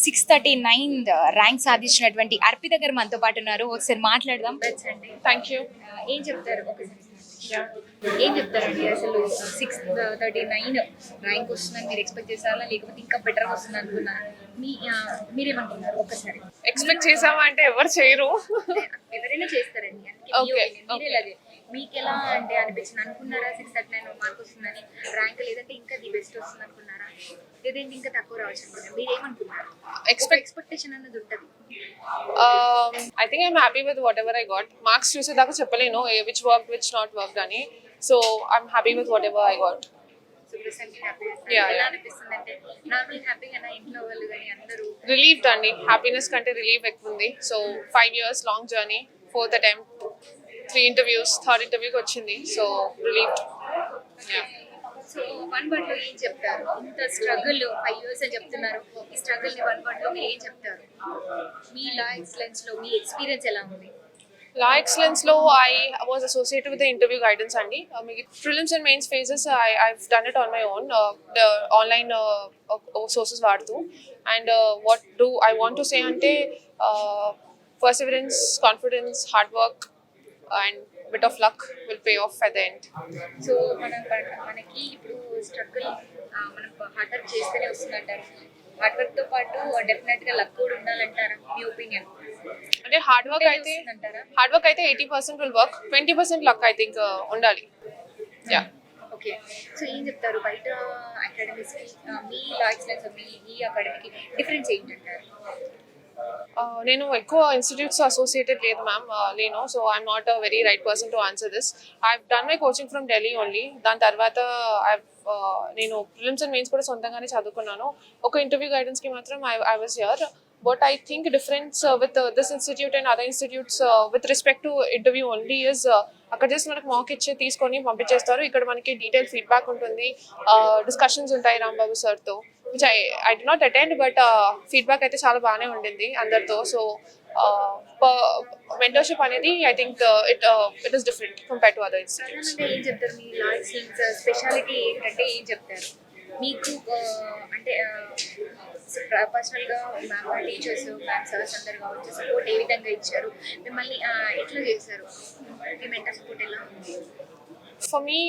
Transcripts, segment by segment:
639 rank సాధించినటువంటి అర్పిత గారు మనతో పాటు ఉన్నారు. ఒకసారి మాట్లాడదాం. Thank you. ఏం చెప్తారు ఏం చెప్తారండి అసలు 639 ర్యాంక్ వస్తుందని మీరు ఎక్స్పెక్ట్ చేశారా, లేకపోతే ఇంకా బెటర్గా వస్తుంది అనుకున్నారా? మీరేమనుకున్నారు? ఒకసారి ఎక్స్పెక్ట్ చేసామా అంటే ఎవరు చేయరు. ఎవరైనా చేస్తారండి. మీరేలాగే మీకు ఎలా అంటే అనిపించింది? అనుకున్నారా 639 మార్క్ వస్తుందని? ర్యాంక్ లేదంటే ఇంకా ది బెస్ట్ వస్తుంది అనుకున్నారా, లేదంటే ఇంకా తక్కువ రావచ్చు అనుకున్నారా? మీరేమనుకున్నారు? ఎక్స్పెక్టేషన్ అన్నది ఉంటుంది. I think I'm happy with whatever I got. Marks చూసేదాకా చెప్పలేను which work which not work అని. So I'm happy with whatever I got. Relieved అండి. హ్యాపీనెస్ కంటే రిలీవ్ ఎక్కువ ఉంది. So 5 years long journey, 4th attempt, 3 interviews, 3rd ఇంటర్వ్యూకి వచ్చింది. So relieved. సో 1 word లో ఏం చెప్తారు? ఇంత స్ట్రగుల్ 5 years అని చెప్తున్నారు. ఈ స్ట్రగుల్ ని 1 word లో మీరు ఏం చెప్తారు? మీ లా ఎక్సలెన్స్ లో మీ ఎక్స్పీరియన్స్ ఎలా ఉంది? లా ఎక్సలెన్స్ లో I was associated with the interview guidance అండి. Prelims and mains phases I've done it on my own, online sources వాడుతూ. And what do I want to say అంటే perseverance, confidence, hard work and bit of luck will pay off at the end. So మనకి ఇప్పుడు struggle మనం hard work చేస్తేనే వస్తుందంటారు. Hard work తో పాటు definite గా luck కూడా ఉండాలంటారా? మీ ఒపీనియన్ అంటే హార్డ్ వర్క్ అయితే 80% will work, 20% luck I think ఉండాలి. యా. ఓకే. సో ఏం చెప్తారు బయట అకాడమీస్ కి మీ లా ఎక్సలెన్స్ మీ ఈ అకాడమీకి డిఫరెన్స్ ఏంటంటారు? నేను ఎక్కువ ఇన్స్టిట్యూట్స్ అసోసియేటెడ్ లేదు మ్యామ్, లేను. So I'm not a very right person to answer this. I've done my coaching from Delhi only. దాని తర్వాత నేను ప్రిలిమ్స్ అండ్ మెయిన్స్ కూడా సొంతంగానే చదువుకున్నాను. ఒక ఇంటర్వ్యూ గైడెన్స్కి మాత్రం I was here. But I think difference with this institute and other institutes with respect to interview only is అక్కడ just మనకు మాక్ ఇచ్చి తీసుకొని పంపించేస్తారు. ఇక్కడ మనకి డీటెయిల్ ఫీడ్బ్యాక్ ఉంటుంది, డిస్కషన్స్ ఉంటాయి రాంబాబు సార్తో, which I did not attend. But feedback అయితే చాలా బాగానే ఉండింది అందరితో. సో మెంటర్షిప్ అనేది I think it is different compare to other institutes. ఏం చెప్తారు? మీ లా ఎక్సలెన్స్ స్పెషాలిటీ ఏంటంటే ఏం చెప్తారు మీకు? అంటే పర్సనల్గా మ్యామ్ టీచర్స్, మ్యామ్ సార్స్ అందరు కావచ్చు సపోర్ట్ ఏ విధంగా ఇచ్చారు? మిమ్మల్ని ఎట్లా చేశారు? మీ మెంటర్ సపోర్ట్ ఎలా ఉంది? ఫర్ మీ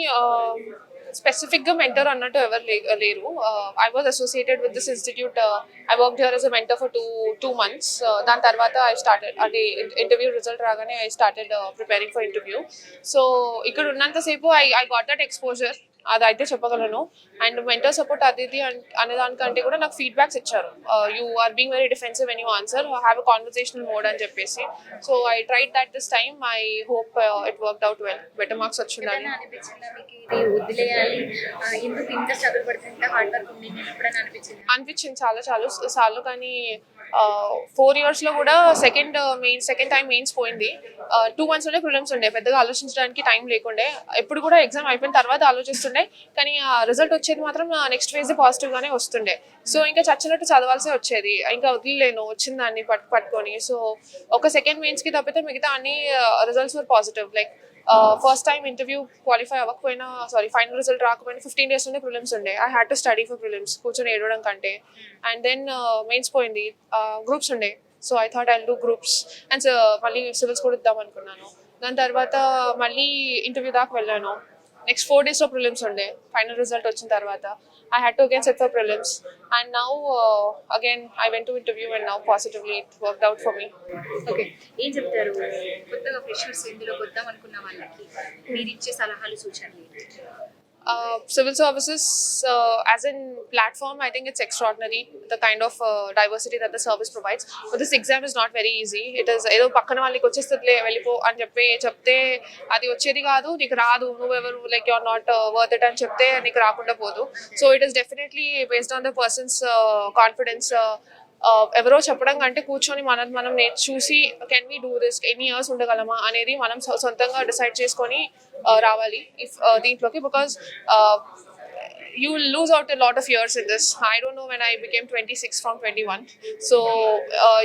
స్పెసిఫిక్గా మెంటర్ అన్నట్టు ఎవరు లేరు. I was associated with this institute. I work here as a mentor for two months. దాని తర్వాత ఐ స్టార్టెడ్ అంటే ఇంటర్వ్యూ రిజల్ట్ రాగానే I started preparing for interview. So ఇక్కడ ఉన్నంతసేపు ఐ గాట్ దట్ ఎక్స్పోజర్, అదైతే చెప్పగలను. అండ్ మెంటర్ సపోర్ట్ అది ఇది అనే దానికంటే కూడా నాకు ఫీడ్బ్యాక్స్ ఇచ్చారు. You are being very defensive when you answer, have a conversational mode అని చెప్పేసి. So I tried that this time. I hope it worked out well, better marks వచ్చిందని. అనిపించింది చాలా సార్లు. కానీ 4 years లో కూడా సెకండ్ టైం మెయిన్స్ పోయింది. 2 months లోనే ప్రిలిమ్స్ ఉండే, పెద్దగా ఆలోచించడానికి టైం లేకుండే. ఎప్పుడు కూడా ఎగ్జామ్ అయిపోయిన తర్వాత ఆలోచిస్తుండే, కానీ ఆ రిజల్ట్ వచ్చేది మాత్రం నెక్స్ట్ ఫేజ్ పాజిటివ్ గానే వస్తుండే. సో ఇంకా చచ్చినట్టు చదవాల్సి వచ్చేది, ఇంకా వదిలేను వచ్చింది దాన్ని పట్టుకొని. సో ఒక సెకండ్ మెయిన్స్ కి తప్పితే మిగతా అన్ని results were positive. Like first time interview qualify అవ్వకపోయినా, ఫైనల్ రిజల్ట్ రాకపోయినా 15 days నుండి ప్రిలిమ్స్ ఉండే. I had to study for prelims, కూర్చొని ఏడవడం కంటే. అండ్ దెన్ మెయిన్స్ పోయింది, గ్రూప్స్ ఉండే. So I thought I'll do groups and మళ్ళీ సివిల్స్ కూడా ఇద్దాం అనుకున్నాను. దాని తర్వాత మళ్ళీ ఇంటర్వ్యూ దాకా వెళ్ళాను. నెక్స్ట్ 4 days లో ప్రిలిమ్స్ ఉండే. ఫైనల్ రిజల్ట్ వచ్చిన తర్వాత I had to again sit for prelims, and now again I went to interview, and now positively it worked out for me. Okay, ఏం చెప్తారు కొత్తగా ఫ్రెషర్స్ ఇందులోకి వద్దాం అనుకున్న వాళ్ళకి మీరు ఇచ్చే సలహాలు సూచనలు? Civil services as in platform, I think it's extraordinary, the kind of diversity that the service provides. But this exam is not very easy. It is ఏదో పక్కన వాళ్ళకి వచ్చేస్తుందిలే వెళ్ళిపో అని చెప్తే అది వచ్చేది కాదు, నీకు రాదు, నువ్వెవరు, like you're not worth it అని చెప్తే నీకు రాకుండా పోదు. So it is definitely based on the person's confidence. ఎవరో చెప్పడం కంటే కూర్చొని మనం చూసి కెన్ వీ డూ దిస్, ఎన్ని ఇయర్స్ ఉండగలమా అనేది మనం సొంతంగా డిసైడ్ చేసుకొని రావాలి దీంట్లోకి. Because you will lose out a lot of years in this. I don't know when I became 26 from 21. So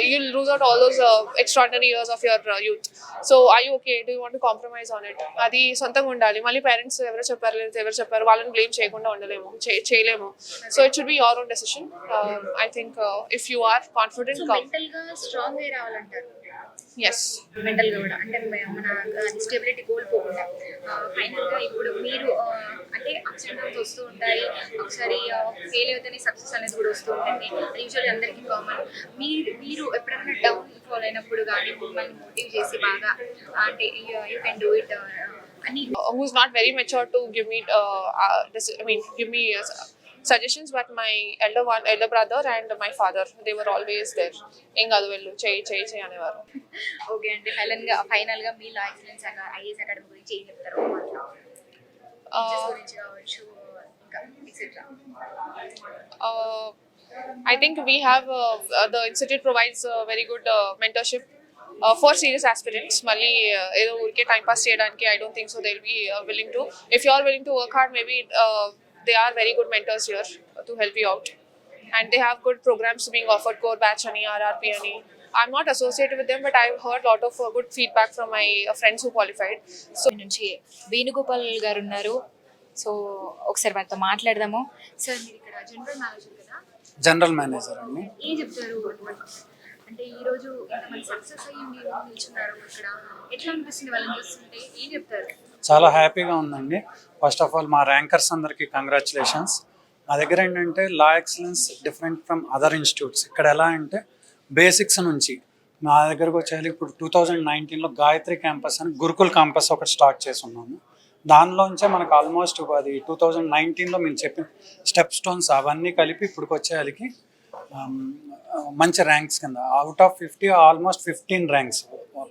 you'll lose out all those extraordinary years of your youth. So are you okay? Do you want to compromise on it? అది సొంతంగా ఉండాలి. మళ్ళీ parents ఎవరు చెప్పారు లేదా ఎవరు చెప్పారు వాళ్ళని బ్లేమ్ చేయకుండా ఉండలేము, చేయలేము. So it should be your own decision. I think if you are confident, mental గా స్ట్రాంగ్ అయ్యి రావాలంటారు. ఎస్, మెంటల్ గా కూడా అంటే మన స్టెబిలిటీ కోల్పోకుండా ఫైనల్ గా ఇప్పుడు మీరు అంటే అప్స్ అండ్ డౌన్స్ వస్తూ ఉంటాయి. ఒకసారి ఫెయిల్ అయితేనే సక్సెస్ అనేది కూడా వస్తూ ఉంటుంది. అది యూజువల్లీ అందరికీ కామన్. మీరు ఎప్పుడైనా డౌన్ ఫాల్ అయినప్పుడు కానీ మిమ్మల్ని మోటివ్ చేసి బాగా అంటే యూ కెన్ డూ ఇట్ అని who's not very mature to give me give me suggestions, but my elder brother and my father, they were always there. ఏం కాదు వెళ్ళు, చేయి అనేవారు. ఓకే అంటే ఫైనల్ గా మీ లా ఎక్సలెన్స్ ఐఏఎస్ అకాడమీ గురించి ఏం చెప్తారు? గురించి కావచ్చు ఇంకా etcetera. I think we have the institute provides very good mentorship for serious aspirants. Mali ఏదో ఊరికే టైం పాస్ చేయడానికి I don't think so they'll be willing to. If you are willing to work hard, maybe they are very good mentors here to help you out, and they have good programs being offered, core batch ani, RRP ani. I'm not associated with them, but I've heard a lot of good feedback from my friends who qualified. So నుంచి వేణుగోపాల్ గారు ఉన్నారు. So ఒకసారి వారితో మాట్లాడదాము. Sir మీరు ఇక్కడ general manager కదా? General manager అండి. ఏం చెప్తారు అంటే ఈ రోజు ఇంతమంది సక్సెస్ అయ్యి మీరు నిల్చున్నారు ఇక్కడ, ఎట్లా అనిపిస్తుంది వాళ్ళని చూస్తుంటే? ఏం చెప్తారు? చాలా హ్యాపీగా ఉందండి. ఫస్ట్ ఆఫ్ ఆల్ మా ర్యాంకర్స్ అందరికీ కంగ్రాచులేషన్స్. మా దగ్గర ఏంటంటే La Excellence different from other institutes. ఇక్కడ ఎలా అంటే బేసిక్స్ నుంచి మా దగ్గరకు వచ్చేది. ఇప్పుడు 2019లో గాయత్రి క్యాంపస్ అని గురుకుల్ క్యాంపస్ ఒకటి స్టార్ట్ చేసి ఉన్నాము. దానిలోంచే మనకు ఆల్మోస్ట్ అది 2019లో మేము చెప్పిన స్టెప్ స్టోన్స్ అవన్నీ కలిపి ఇప్పటికి వచ్చేయాలికి మంచి ర్యాంక్స్ కింద అవుట్ ఆఫ్ 50 ఆల్మోస్ట్ 15 ర్యాంక్స్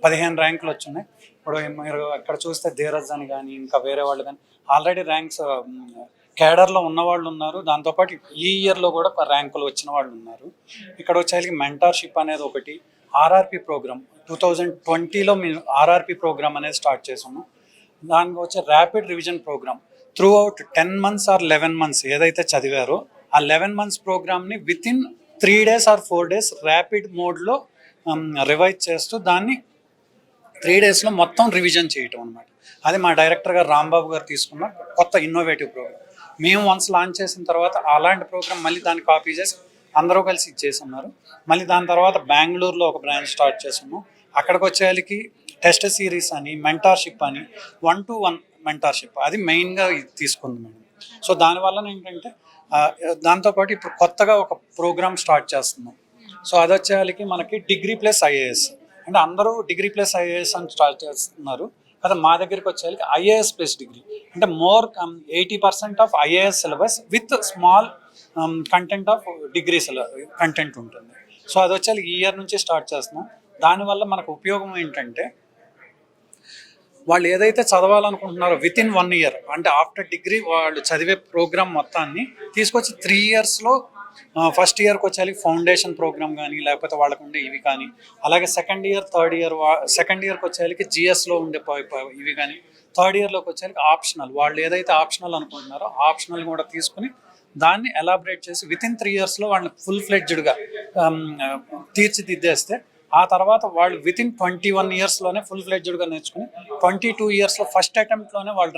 15 ర్యాంకులు వచ్చినాయి. ఇప్పుడు మీరు అక్కడ చూస్తే ధీరజ్ అని కానీ ఇంకా వేరే వాళ్ళు కానీ ఆల్రెడీ ర్యాంక్స్ కేడర్లో ఉన్నవాళ్ళు ఉన్నారు. దాంతోపాటు ఈ ఇయర్లో కూడా ర్యాంకులు వచ్చిన వాళ్ళు ఉన్నారు. ఇక్కడ వచ్చేసరికి మెంటార్షిప్ అనేది ఒకటి, ఆర్ఆర్పి ప్రోగ్రామ్ 2020లో మేము ఆర్ఆర్పి ప్రోగ్రామ్ అనేది స్టార్ట్ చేసాము. దానికి వచ్చే rapid revision program throughout 10 months or 11 months ఏదైతే చదివారో ఆ 11 months ప్రోగ్రామ్ని within 3 days or 4 days rapid మోడ్లో రివైజ్ చేస్తూ దాన్ని 3 daysలో మొత్తం రివిజన్ చేయటం అనమాట. అది మా డైరెక్టర్ గారు రాంబాబు గారు తీసుకున్న కొత్త ఇన్నోవేటివ్ ప్రోగ్రామ్. మేము వన్స్ లాంచ్ చేసిన తర్వాత అలాంటి ప్రోగ్రామ్ మళ్ళీ దాన్ని కాపీ చేసి అందరూ కలిసి ఇచ్చేస్తున్నారు. మళ్ళీ దాని తర్వాత బెంగళూరులో ఒక బ్రాంచ్ స్టార్ట్ చేసాము. అక్కడికి వచ్చేసరికి టెస్ట్ సిరీస్ అని, మెంటార్షిప్ అని, 1-to-1 మెంటార్షిప్ అది మెయిన్గా తీసుకుంది మేడం. సో దానివల్ల ఏంటంటే దాంతోపాటు ఇప్పుడు కొత్తగా ఒక ప్రోగ్రామ్ స్టార్ట్ చేస్తున్నాం. సో అది వచ్చేసరికి మనకి డిగ్రీ ప్లస్ ఐఏఎస్ అంటే అందరూ డిగ్రీ ప్లస్ ఐఏఎస్ అని స్టార్ట్ చేస్తున్నారు కదా. మా దగ్గరికి వచ్చేసరికి ఐఏఎస్ ప్లస్ డిగ్రీ అంటే more 80% of IAS syllabus with small content of degree content ఉంటుంది. సో అది వచ్చేసరికి ఈ ఇయర్ నుంచి స్టార్ట్ చేస్తున్నాం. దానివల్ల మనకు ఉపయోగం ఏంటంటే వాళ్ళు ఏదైతే చదవాలనుకుంటున్నారో విత్ ఇన్ 1 year అంటే ఆఫ్టర్ డిగ్రీ వాళ్ళు చదివే ప్రోగ్రామ్ మొత్తాన్ని తీసుకొచ్చి 3 yearsలో ఫస్ట్ ఇయర్కి వచ్చేసరికి ఫౌండేషన్ ప్రోగ్రామ్ కానీ లేకపోతే వాళ్ళకు ఉండే ఇవి కానీ, అలాగే సెకండ్ ఇయర్కి వచ్చేసరికి జిఎస్లో ఉండే ఇవి కానీ, థర్డ్ ఇయర్లోకి వచ్చేసరికి ఆప్షనల్ వాళ్ళు ఏదైతే ఆప్షనల్ అనుకుంటున్నారో ఆప్షనల్ కూడా తీసుకుని దాన్ని ఎలాబరేట్ చేసి విత్ ఇన్ 3 yearsలో వాళ్ళని ఫుల్ ఫ్లెడ్జ్డ్గా తీర్చిదిద్దేస్తే ఆ తర్వాత వాళ్ళు విత్ ఇన్ 21 yearsలోనే ఫుల్ ఫ్లెడ్జ్డ్గా నేర్చుకుని 22 yearsలో ఫస్ట్ అటెంప్ట్లోనే వాళ్ళు